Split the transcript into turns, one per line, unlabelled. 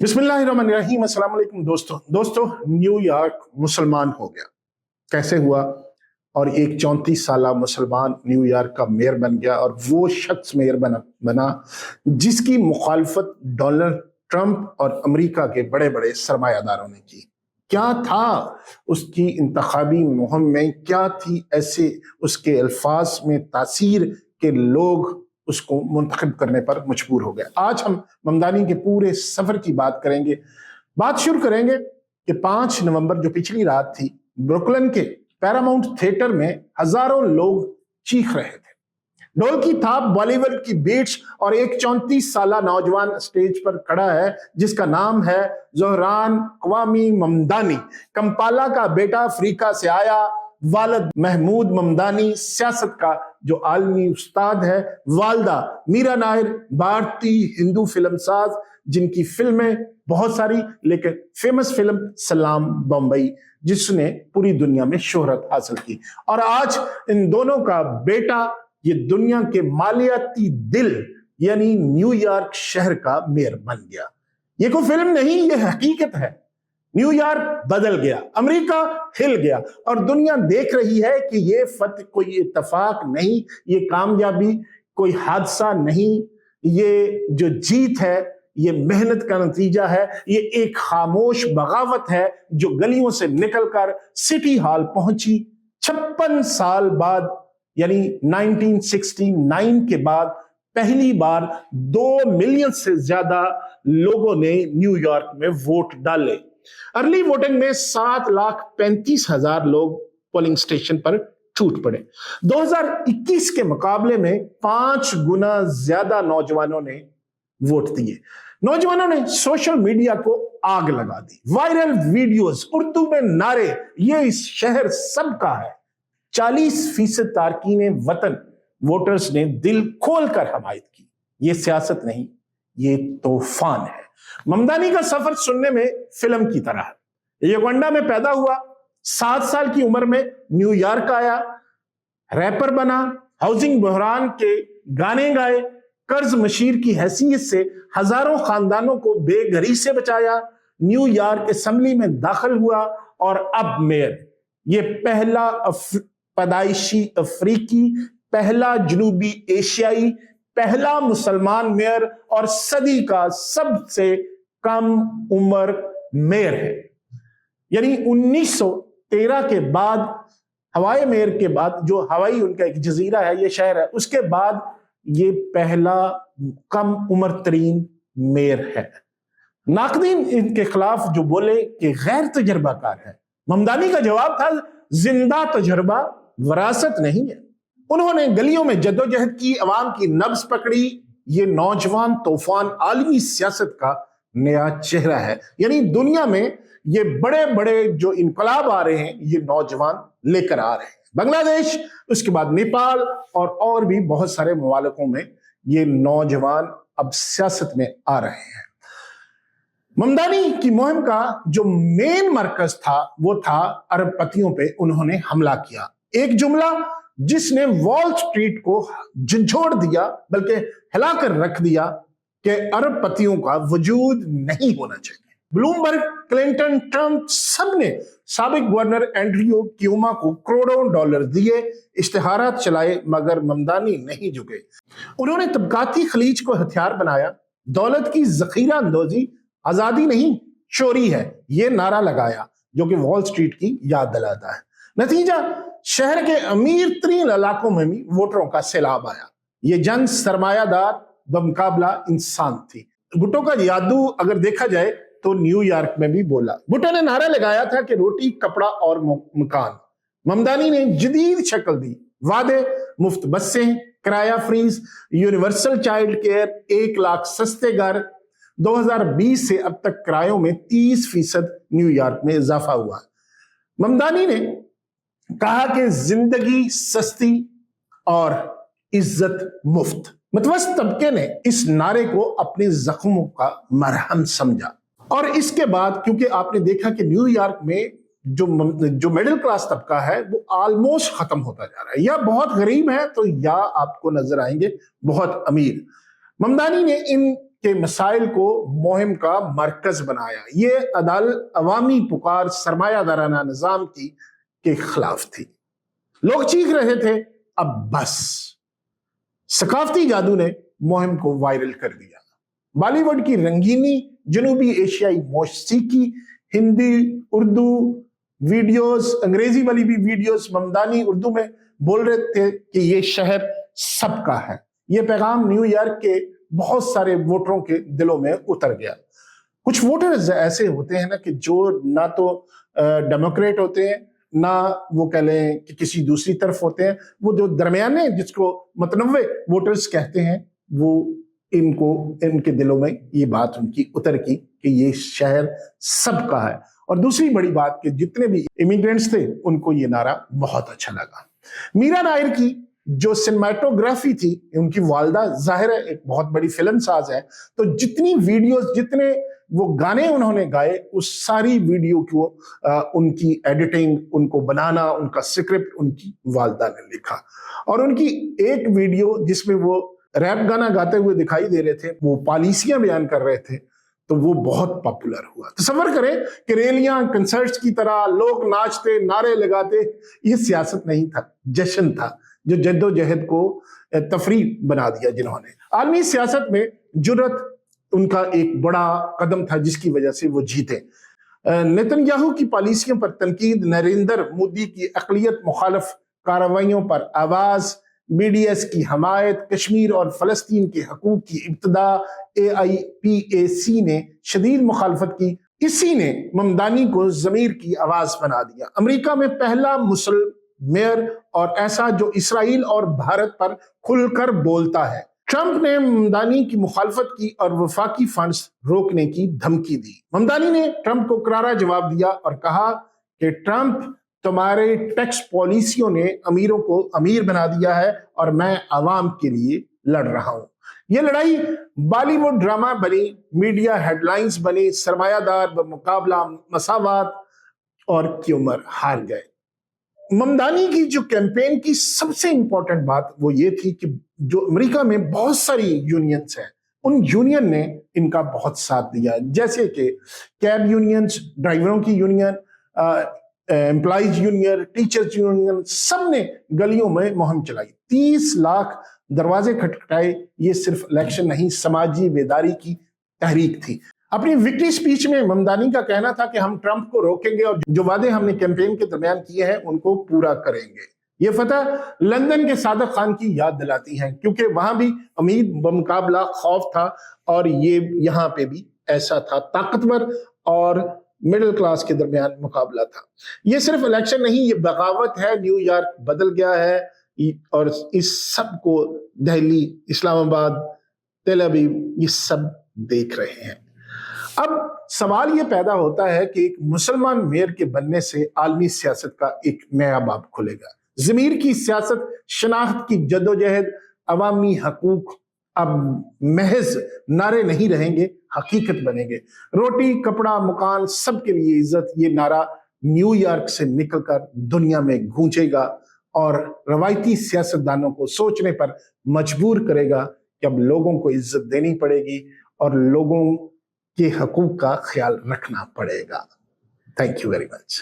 बिस्मिल्लाहिर्रहमानिर्रहीम। अस्सलाम वालेकुम दोस्तों न्यूयॉर्क मुसलमान हो गया। कैसे हुआ? और एक 34 साला मुसलमान न्यूयॉर्क का मेयर बन गया और वो शख्स मेयर बना जिसकी मुखालफत डोनाल्ड ट्रंप और अमेरिका के बड़े बड़े सरमायादारों ने की। क्या था उसकी इंतखाबी मुहिम में, क्या थी ऐसे उसके अल्फाज में तासीर के लोग उसको मुंतखब करने पर मजबूर हो गए। आज हम ममदानी के पूरे सफर की बात करेंगे। बात शुरू करेंगे कि 5 नवंबर जो पिछली रात थी, ब्रुकलिन के पैरामाउंट थिएटर में हजारों लोग चीख रहे थे। ढोल की थाप, बॉलीवुड की बीट्स और एक 34 साला नौजवान स्टेज पर खड़ा है जिसका नाम है ज़ोहरान क़वामी ममदानी। कंपाला का बेटा, अफ्रीका से आया। वालिद महमूद ममदानी सियासत का जो आलमी उस्ताद है। वालदा मीरा नायर भारतीय हिंदू फिल्मसाज जिनकी फिल्में बहुत सारी, लेकिन फेमस फिल्म सलाम बम्बई जिसने पूरी दुनिया में शोहरत हासिल की। और आज इन दोनों का बेटा ये दुनिया के मालियाती दिल यानी न्यूयॉर्क शहर का मेयर बन गया। ये कोई फिल्म नहीं, ये हकीकत है। न्यूयॉर्क बदल गया, अमेरिका हिल गया और दुनिया देख रही है कि ये फतह कोई इत्तेफाक नहीं, ये कामयाबी कोई हादसा नहीं, ये जो जीत है ये मेहनत का नतीजा है। ये एक खामोश बगावत है जो गलियों से निकलकर सिटी हॉल पहुंची 56 साल बाद, यानी 1969 के बाद पहली बार 2 मिलियन से ज्यादा लोगों ने न्यूयॉर्क में वोट डाले। अर्ली वोटिंग में 7,35,000 लोग पोलिंग स्टेशन पर छूट पड़े। 2021 के मुकाबले में 5 गुना ज्यादा नौजवानों ने वोट दिए। नौजवानों ने सोशल मीडिया को आग लगा दी। वायरल वीडियोस, उर्दू में नारे, ये इस शहर सबका है। 40% तारकीन वतन वोटर्स ने दिल खोलकर हमायत की। ये सियासत नहीं, ये तूफान है। ममदानी का सफर सुनने में फिल्म की तरह है। युगांडा में पैदा हुआ, 7 साल की उम्र में न्यूयॉर्क आया, रैपर बना, हाउसिंग बहरान के गाने गाए, कर्ज मशीर की हैसियत से हजारों खानदानों को बेघरी से बचाया, न्यूयॉर्क असेंबली में दाखिल हुआ और अब मेयर। ये पहला पैदाइशी अफ्रीकी, पहला जनूबी एशियाई, पहला मुसलमान मेयर और सदी का सबसे कम उम्र मेयर है। यानी 1913 के बाद, हवाई मेयर के बाद, जो हवाई उनका एक जजीरा है, ये शहर है, उसके बाद ये पहला कम उम्र तरीन मेयर है। नाकदीन इनके खिलाफ जो बोले कि गैर तजर्बाकार है, ममदानी का जवाब था जिंदा तजर्बा, विरासत नहीं है। उन्होंने गलियों में जद्दोजहद की, अवाम की नब्ज पकड़ी। ये नौजवान तूफान आलमी सियासत का नया चेहरा है। यानी दुनिया में ये बड़े बड़े जो इनकलाब आ रहे हैं, ये नौजवान लेकर आ रहे हैं। बांग्लादेश, उसके बाद नेपाल और भी बहुत सारे ममालिकों में ये नौजवान अब सियासत में आ रहे हैं। ममदानी की मुहिम का जो मेन मरकज था वो था अरबपतियों पे उन्होंने हमला किया। एक जुमला जिसने वॉल स्ट्रीट को झंझोड़ दिया, बल्कि हिलाकर रख दिया कि अरबपतियों का वजूद नहीं होना चाहिए। ब्लूमबर्ग, क्लिंटन, ट्रंप सबने साबिक गवर्नर एंड्रयू क्यूमा को करोड़ों डॉलर दिए, इश्तिहारात चलाए, मगर ममदानी नहीं झुके। उन्होंने तबकाती खलीज को हथियार बनाया। दौलत की जखीरा अंदोजी आजादी नहीं चोरी है, ये नारा लगाया जो कि वॉल स्ट्रीट की याद दिलाता है। नतीजा, शहर के अमीर तरीन इलाकों में भी वोटरों का सैलाब आया। ये जंग सरमायादार बमुकाबला इंसान थी। भुट्टो का जादू अगर देखा जाए तो न्यूयॉर्क में भी बोला। भुट्टो ने नारा लगाया था कि रोटी, कपड़ा और मकान। ममदानी ने जदीद शक्ल दी। वादे, मुफ्त बसें, किराया freeze, universal child care, 1 lakh सस्ते घर। 2020 से अब तक किरायों में 30% न्यूयॉर्क में इजाफा हुआ। ममदानी ने कहा कि जिंदगी सस्ती और इज्जत मुफ्त। मुतवस्सित तबके ने इस नारे को अपने जख्मों का मरहम समझा। और इसके बाद, क्योंकि आपने देखा कि न्यूयॉर्क में जो मिडिल क्लास तबका है वो ऑलमोस्ट खत्म होता जा रहा है, या बहुत गरीब है तो या आपको नजर आएंगे बहुत अमीर। ममदानी ने इन के मसाइल को मुहिम का मरकज बनाया। ये अवामी पुकार सरमायादाराना निजाम की के खिलाफ थी। लोग चीख रहे थे, अब बस। सकाफती जादू ने मुहिम को वायरल कर दिया। बॉलीवुड की रंगीनी, जनूबी एशियाई मौसीकी, हिंदी उर्दू वीडियोस, अंग्रेजी वाली भी वीडियोस ममदानी उर्दू में बोल रहे थे कि ये शहर सबका है। ये पैगाम न्यूयॉर्क के बहुत सारे वोटरों के दिलों में उतर गया। कुछ वोटर्स ऐसे होते हैं ना कि जो ना तो डेमोक्रेट होते हैं, ना वो कह लें कि किसी दूसरी तरफ होते हैं, वो जो दरमियाने जिसको मतनव्वे वोटर्स कहते हैं, वो इनके दिलों में ये बात उनकी उतर की कि ये शहर सबका है। और दूसरी बड़ी बात कि जितने भी इमिग्रेंट्स थे उनको ये नारा बहुत अच्छा लगा। मीरा नायर की जो सिनेमेटोग्राफी थी, उनकी वालदा जाहिर है एक बहुत बड़ी फिल्म साज है, तो जितनी वीडियोस, जितने वो गाने उन्होंने गाए, उस सारी वीडियो को उनकी एडिटिंग, उनको बनाना, उनका स्क्रिप्ट उनकी वालदा ने लिखा। और उनकी एक वीडियो जिसमें वो रैप गाना गाते हुए दिखाई दे रहे थे, वो पॉलिसियां बयान कर रहे थे, तो वो बहुत पॉपुलर हुआ। तसव्वुर करें कि रैलियां, कंसर्ट्स की तरह लोग नाचते, नारे लगाते। ये सियासत नहीं था, जश्न था जो जद्दोजहद को तफरीह बना दिया जिन्होंने। आलमी सियासत में जुर्रत उनका एक बड़ा कदम था जिसकी वजह से वो जीते। नेतन्याहू की पॉलिसियों पर तनकीद, नरेंद्र मोदी की अक़लियत मुखालिफ कार्रवाइयों पर आवाज, BDS की हमायत, कश्मीर और फलस्तीन के हकूक की इब्तिदा, AIPAC ने शदीद मुखालफत की। इसी ने ममदानी को ज़मीर की आवाज बना दिया। अमेरिका में पहला मुस्लिम मेयर और ऐसा जो इसराइल और भारत पर खुलकर बोलता है। ट्रंप ने ममदानी की मुखालफत की और वफाकी फंड्स रोकने की धमकी दी। ममदानी ने ट्रंप को करारा जवाब दिया और कहा कि ट्रंप, तुम्हारे टैक्स पॉलिसियों ने अमीरों को अमीर बना दिया है और मैं आवाम के लिए लड़ रहा हूं। यह लड़ाई बॉलीवुड ड्रामा बनी, मीडिया हेडलाइंस बनी, सरमायादार मुकाबला मसावात, और क्यूमर हार गए। ममदानी की जो कैंपेन की सबसे इंपॉर्टेंट बात वो ये थी कि जो अमेरिका में बहुत सारी यूनियंस हैं, उन यूनियन ने इनका बहुत साथ दिया। जैसे कि कैब यूनियंस, ड्राइवरों की union, employees union, teachers union, सब ने गलियों में मुहिम चलाई। 30 लाख दरवाजे खटखटाए। ये सिर्फ इलेक्शन नहीं, समाजी बेदारी की तहरीक थी। अपनी विक्ट्री स्पीच में ममदानी का कहना था कि हम ट्रंप को रोकेंगे और जो वादे हमने कैंपेन के दरमियान किए हैं उनको पूरा करेंगे। ये फतह लंदन के सादिक खान की याद दिलाती है, क्योंकि वहां भी उम्मीद बमुकाबला खौफ था और ये यहाँ पे भी ऐसा था, ताकतवर और मिडिल क्लास के दरमियान मुकाबला था। ये सिर्फ इलेक्शन नहीं, ये बगावत है। न्यूयॉर्क बदल गया है और इस सब को दिल्ली, इस्लामाबाद, तेल अवीव ये सब देख रहे हैं। अब सवाल ये पैदा होता है कि एक मुसलमान मेयर के बनने से आलमी सियासत का एक नया बाब खुलेगा। ज़मीर की सियासत, शनाख्त की जद्दोजहद, अवामी हकूक अब महज नारे नहीं रहेंगे, हकीकत बनेंगे। रोटी, कपड़ा, मकान, सबके लिए इज्जत, ये नारा न्यूयॉर्क से निकलकर दुनिया में गूंजेगा और रवायती सियासतदानों को सोचने पर मजबूर करेगा कि अब लोगों को इज्जत देनी पड़ेगी और लोगों के हकूक का ख्याल रखना पड़ेगा। Thank you very much.